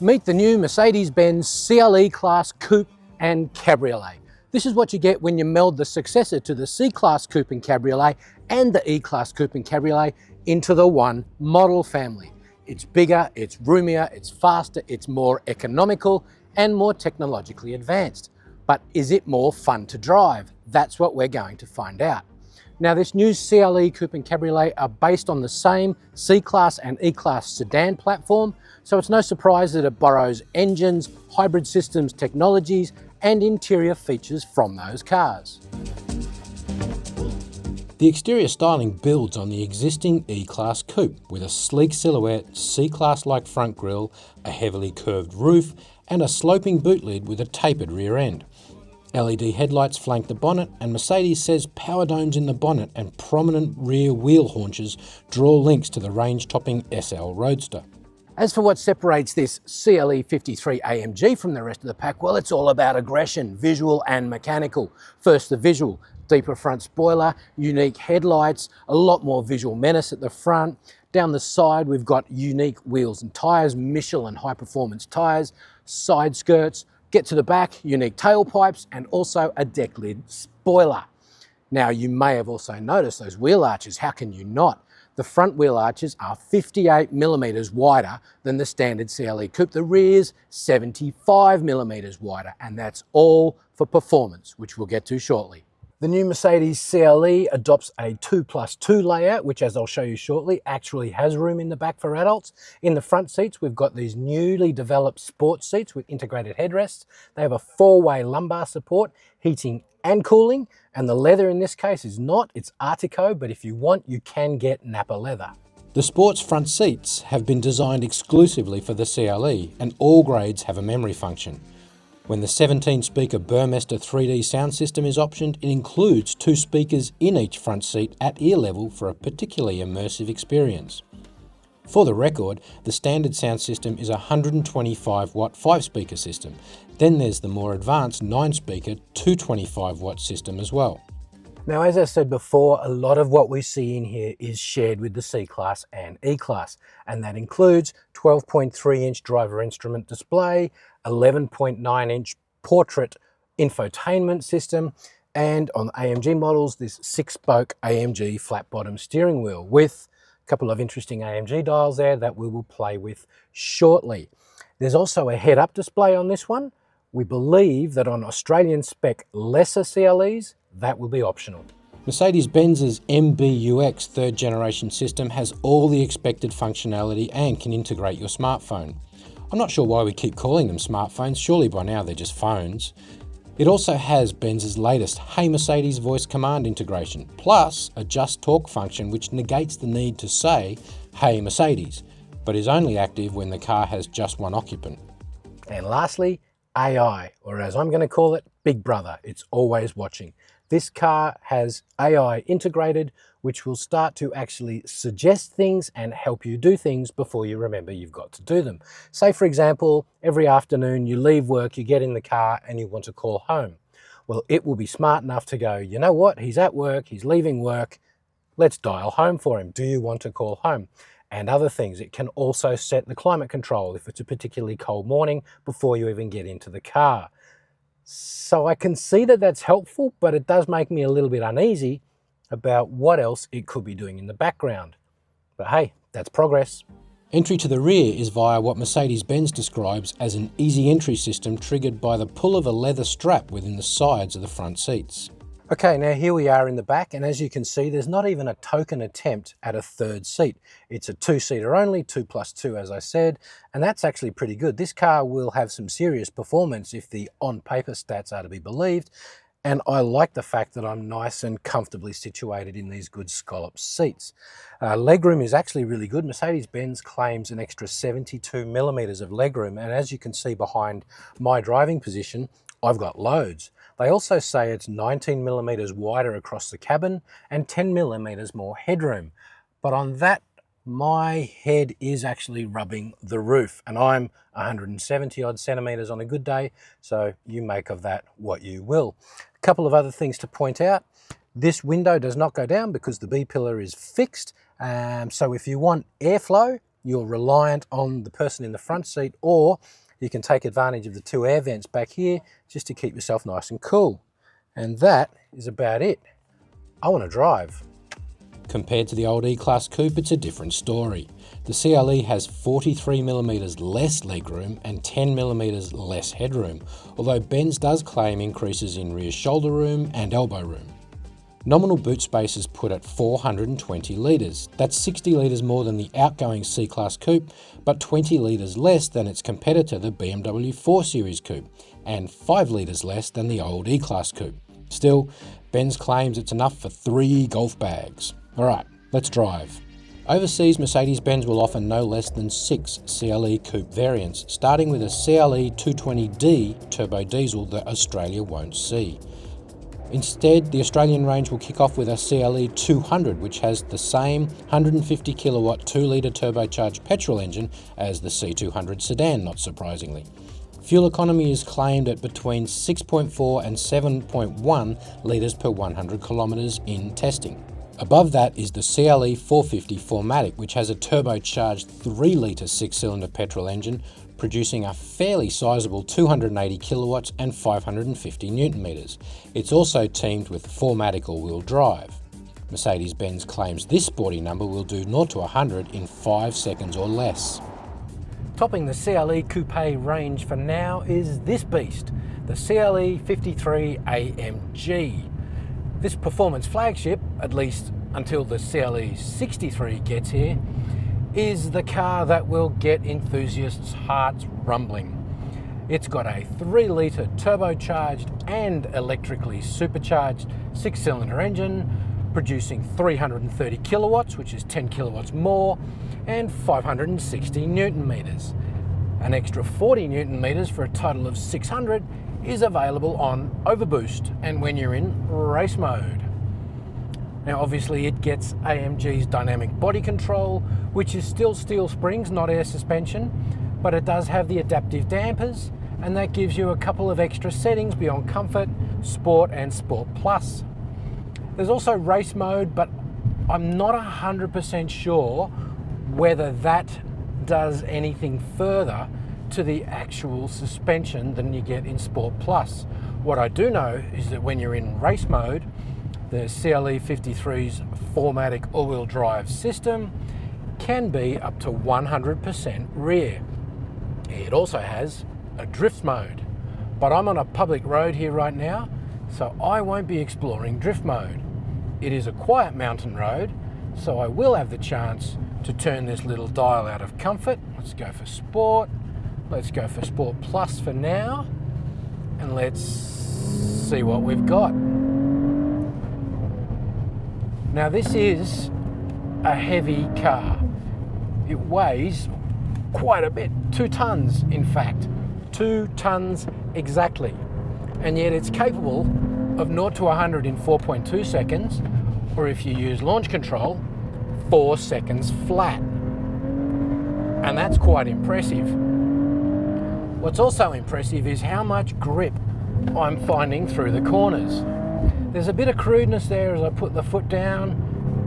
Meet the new Mercedes-Benz CLE Class Coupe and Cabriolet. This is what you get when you meld the successor to the C-Class Coupe and Cabriolet and the E-Class Coupe and Cabriolet into the one model family. It's bigger, it's roomier, it's faster, it's more economical and more technologically advanced. But is it more fun to drive? That's what we're going to find out. Now, this new CLE Coupe and Cabriolet are based on the same C-Class and E-Class sedan platform, so it's no surprise that it borrows engines, hybrid systems, technologies and interior features from those cars. The exterior styling builds on the existing E-Class Coupe with a sleek silhouette, C-Class-like front grille, a heavily curved roof and a sloping boot lid with a tapered rear end. LED headlights flank the bonnet, and Mercedes says power domes in the bonnet and prominent rear wheel haunches draw links to the range-topping SL Roadster. As for what separates this CLE53 AMG from the rest of the pack, well, it's all about aggression, visual and mechanical. First, the visual. Deeper front spoiler, unique headlights, a lot more visual menace at the front. Down the side, we've got unique wheels and tyres, Michelin high-performance tyres, side skirts. Get to the back, unique tailpipes and also a deck lid spoiler. Now, you may have also noticed those wheel arches. How can you not? The front wheel arches are 58mm wider than the standard CLE Coupe. The rear's 75mm wider, and that's all for performance, which we'll get to shortly. The new Mercedes CLE adopts a 2+2 layout, which, as I'll show you shortly, actually has room in the back for adults. In the front seats, we've got these newly developed sports seats with integrated headrests. They have a 4-way lumbar support, heating and cooling, and the leather in this case is not, it's Artico, but if you want, you can get Napa leather. The sports front seats have been designed exclusively for the CLE, and all grades have a memory function. When the 17-speaker Burmester 3D sound system is optioned, it includes 2 speakers in each front seat at ear level for a particularly immersive experience. For the record, the standard sound system is a 125-watt 5-speaker system. Then there's the more advanced 9-speaker 225-watt system as well. Now, as I said before, a lot of what we see in here is shared with the C-Class and E-Class, and that includes 12.3-inch driver instrument display, 11.9-inch portrait infotainment system, and on the AMG models, this 6-spoke AMG flat-bottom steering wheel with a couple of interesting AMG dials there that we will play with shortly. There's also a head-up display on this one. We believe that on Australian spec lesser CLEs, that will be optional. Mercedes-Benz's MBUX third generation system has all the expected functionality and can integrate your smartphone. I'm not sure why we keep calling them smartphones, surely by now they're just phones. It also has Benz's latest Hey Mercedes voice command integration, plus a just talk function which negates the need to say Hey Mercedes, but is only active when the car has just one occupant. And lastly, AI, or as I'm going to call it, Big Brother. It's always watching. This car has AI integrated, which will start to actually suggest things and help you do things before you remember you've got to do them. Say, for example, every afternoon you leave work, you get in the car and you want to call home. Well, it will be smart enough to go, you know what, he's at work, he's leaving work, let's dial home for him. Do you want to call home? And other things. It can also set the climate control if it's a particularly cold morning before you even get into the car. So I can see that that's helpful, but it does make me a little bit uneasy about what else it could be doing in the background. But hey, that's progress. Entry to the rear is via what Mercedes-Benz describes as an easy entry system triggered by the pull of a leather strap within the sides of the front seats. Okay, now here we are in the back, and as you can see, there's not even a token attempt at a third seat. It's a 2-seater only, 2+2 as I said, and that's actually pretty good. This car will have some serious performance if the on-paper stats are to be believed, and I like the fact that I'm nice and comfortably situated in these good scallop seats. Legroom is actually really good. Mercedes-Benz claims an extra 72mm of legroom, and as you can see behind my driving position, I've got loads. They also say it's 19mm wider across the cabin and 10mm more headroom. But on that, my head is actually rubbing the roof, and I'm 170 odd centimeters on a good day, so you make of that what you will. A couple of other things to point out. This window does not go down because the B-pillar is fixed, so if you want airflow, you're reliant on the person in the front seat, or you can take advantage of the two air vents back here just to keep yourself nice and cool. And that is about it. I want to drive. Compared to the old E-Class Coupe, it's a different story. The CLE has 43mm less legroom and 10mm less headroom, although Benz does claim increases in rear shoulder room and elbow room. Nominal boot space is put at 420 litres. That's 60 litres more than the outgoing C-Class Coupe, but 20 litres less than its competitor, the BMW 4 Series Coupe, and 5 litres less than the old E-Class Coupe. Still, Benz claims it's enough for 3 golf bags. Alright, let's drive. Overseas, Mercedes-Benz will offer no less than 6 CLE Coupe variants, starting with a CLE 220D turbo diesel that Australia won't see. Instead, the Australian range will kick off with a CLE 200, which has the same 150 kilowatt 2-litre turbocharged petrol engine as the C200 sedan, not surprisingly. Fuel economy is claimed at between 6.4 and 7.1 litres per 100 kilometres in testing. Above that is the CLE 450 4MATIC, which has a turbocharged 3-litre 6-cylinder petrol engine, producing a fairly sizable 280 kilowatts and 550 newton meters. It's also teamed with 4MATIC all-wheel drive. Mercedes-Benz claims this sporty number will do 0 to 100 in 5 seconds or less. Topping the CLE Coupe range for now is this beast, the CLE53 AMG. This performance flagship, at least until the CLE63 gets here, is the car that will get enthusiasts' hearts rumbling. It's got a 3-litre turbocharged and electrically supercharged 6-cylinder engine, producing 330 kilowatts, which is 10 kilowatts more, and 560 newton meters. An extra 40 newton meters for a total of 600 is available on overboost and when you're in race mode. Now obviously it gets AMG's dynamic body control, which is still steel springs, not air suspension, but it does have the adaptive dampers, and that gives you a couple of extra settings beyond comfort, sport and sport plus. There's also race mode, but I'm not 100% sure whether that does anything further to the actual suspension than you get in Sport Plus. What I do know is that when you're in race mode, the CLE53's 4MATIC all-wheel drive system can be up to 100% rear. It also has a drift mode, but I'm on a public road here right now, so I won't be exploring drift mode. It is a quiet mountain road, so I will have the chance to turn this little dial out of comfort. Let's go for sport. Let's go for Sport Plus for now, and let's see what we've got. Now this is a heavy car. It weighs quite a bit, 2 tons in fact, 2 tons exactly, and yet it's capable of 0 to 100 in 4.2 seconds, or if you use launch control, 4 seconds flat. And that's quite impressive. What's also impressive is how much grip I'm finding through the corners. There's a bit of crudeness there as I put the foot down.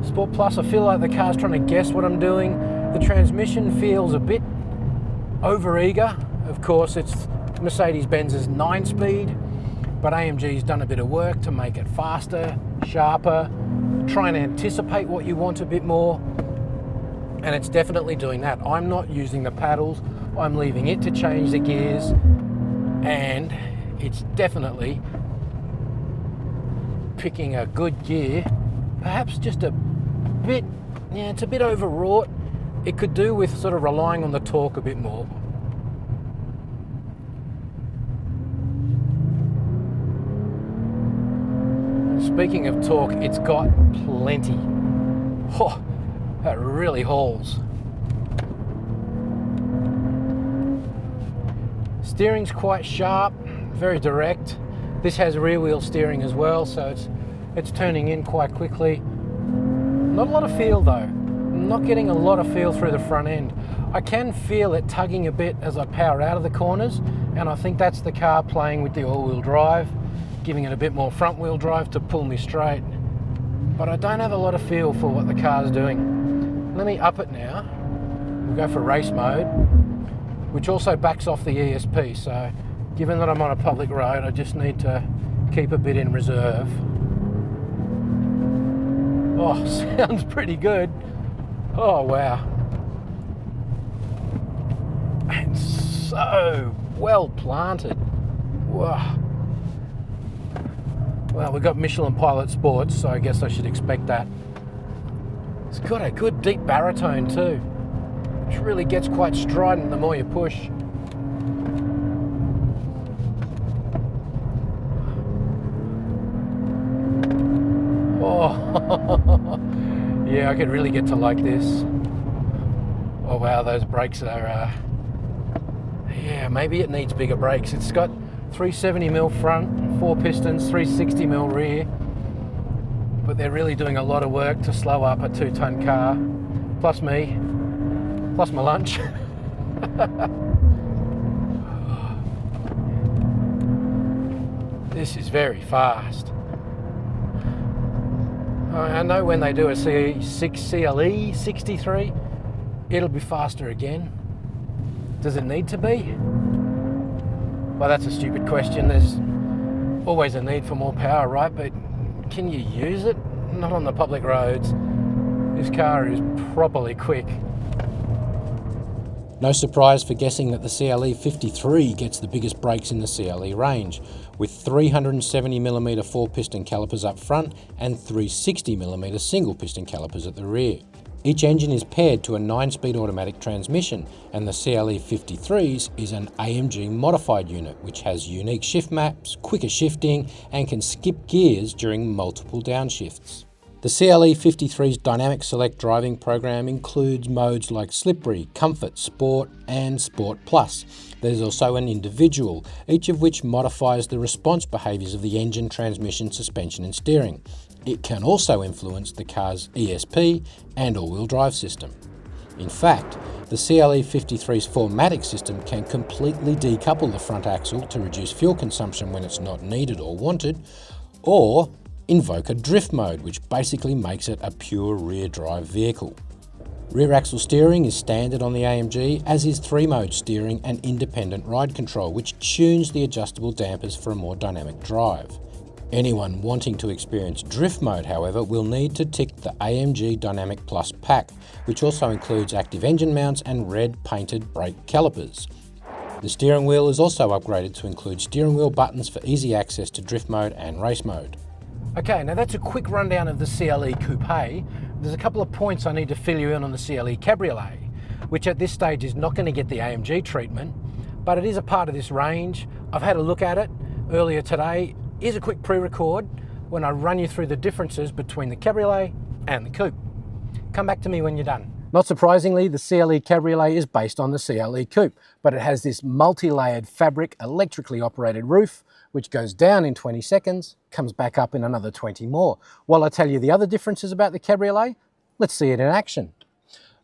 Sport Plus, I feel like the car's trying to guess what I'm doing. The transmission feels a bit over-eager. Of course, it's Mercedes-Benz's 9-speed, but AMG's done a bit of work to make it faster, sharper, try and anticipate what you want a bit more, and it's definitely doing that. I'm not using the paddles, I'm leaving it to change the gears, and it's definitely picking a good gear. Perhaps just a bit, yeah, it's a bit overwrought. It could do with sort of relying on the torque a bit more. Speaking of torque, it's got plenty. Oh, that really hauls. Steering's quite sharp, very direct. This has rear wheel steering as well, so it's turning in quite quickly. Not a lot of feel though. I'm not getting a lot of feel through the front end. I can feel it tugging a bit as I power out of the corners, and I think that's the car playing with the all-wheel drive, giving it a bit more front wheel drive to pull me straight. But I don't have a lot of feel for what the car's doing. Let me up it now. We'll go for race mode, which also backs off the ESP. So given that I'm on a public road, I just need to keep a bit in reserve. Oh, sounds pretty good. Oh, wow. And so well planted. Wow. Well, we've got Michelin Pilot Sports, so I guess I should expect that. It's got a good deep baritone too, which really gets quite strident the more you push. Oh, yeah, I could really get to like this. Oh wow, those brakes are, yeah, maybe it needs bigger brakes. It's got 370mm front, 4 pistons, 360mm rear, but they're really doing a lot of work to slow up a 2-ton car, plus me, plus my lunch. This is very fast. I know when they do a CLE53, it'll be faster again. Does it need to be? Well, that's a stupid question. There's always a need for more power, right? But can you use it? Not on the public roads. This car is properly quick. No surprise for guessing that the CLE53 gets the biggest brakes in the CLE range, with 370mm 4-piston calipers up front and 360mm single-piston calipers at the rear. Each engine is paired to a 9-speed automatic transmission, and the CLE53's is an AMG modified unit, which has unique shift maps, quicker shifting, and can skip gears during multiple downshifts. The CLE53's Dynamic Select driving program includes modes like Slippery, Comfort, Sport and Sport Plus. There's also an Individual, each of which modifies the response behaviours of the engine, transmission, suspension and steering. It can also influence the car's ESP and all-wheel drive system. In fact, the CLE53's 4MATIC system can completely decouple the front axle to reduce fuel consumption when it's not needed or wanted, or invoke a drift mode, which basically makes it a pure rear drive vehicle. Rear axle steering is standard on the AMG, as is 3-mode steering and independent ride control, which tunes the adjustable dampers for a more dynamic drive. Anyone wanting to experience drift mode, however, will need to tick the AMG Dynamic Plus pack, which also includes active engine mounts and red painted brake calipers. The steering wheel is also upgraded to include steering wheel buttons for easy access to drift mode and race mode. Okay, now that's a quick rundown of the CLE Coupe. There's a couple of points I need to fill you in on the CLE Cabriolet, which at this stage is not going to get the AMG treatment, but it is a part of this range. I've had a look at it earlier today. Here's a quick pre-record when I run you through the differences between the Cabriolet and the Coupe. Come back to me when you're done. Not surprisingly, the CLE Cabriolet is based on the CLE Coupe, but it has this multi-layered fabric electrically operated roof, which goes down in 20 seconds, comes back up in another 20 more. While I tell you the other differences about the Cabriolet, let's see it in action.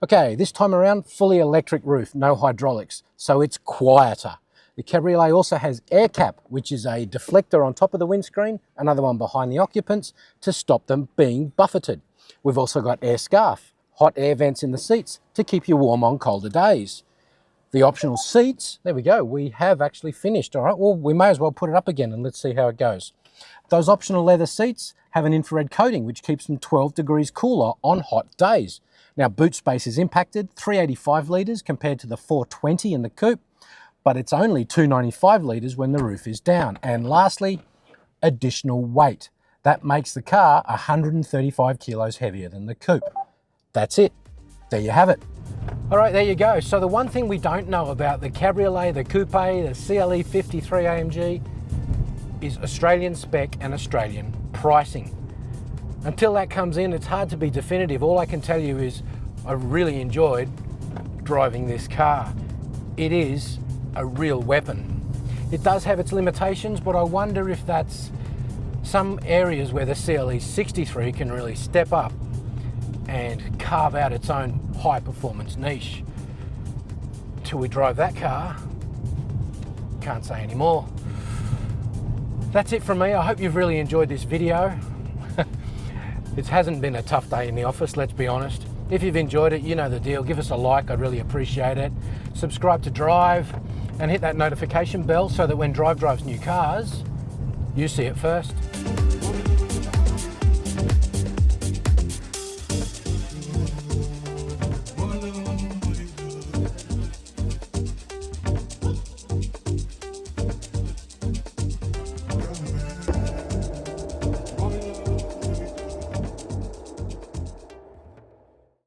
Okay, this time around, fully electric roof, no hydraulics, so it's quieter. The Cabriolet also has air cap, which is a deflector on top of the windscreen, another one behind the occupants, to stop them being buffeted. We've also got air scarf, hot air vents in the seats to keep you warm on colder days. The optional seats, there we go, we have actually finished. All right, well, we may as well put it up again and let's see how it goes. Those optional leather seats have an infrared coating which keeps them 12 degrees cooler on hot days. Now, boot space is impacted, 385 litres compared to the 420 in the Coupe, but it's only 295 litres when the roof is down. And lastly, additional weight. That makes the car 135 kilos heavier than the Coupe. That's it. There you have it. All right, there you go. So the one thing we don't know about the Cabriolet, the Coupe, the CLE53 AMG is Australian spec and Australian pricing. Until that comes in, it's hard to be definitive. All I can tell you is I really enjoyed driving this car. It is a real weapon. It does have its limitations, but I wonder if that's some areas where the CLE63 can really step up and carve out its own high performance niche. Till we drive that car, can't say any more. That's it from me. I hope you've really enjoyed this video. It hasn't been a tough day in the office, let's be honest. If you've enjoyed it, you know the deal. Give us a like, I'd really appreciate it. Subscribe to Drive and hit that notification bell so that when Drive drives new cars, you see it first.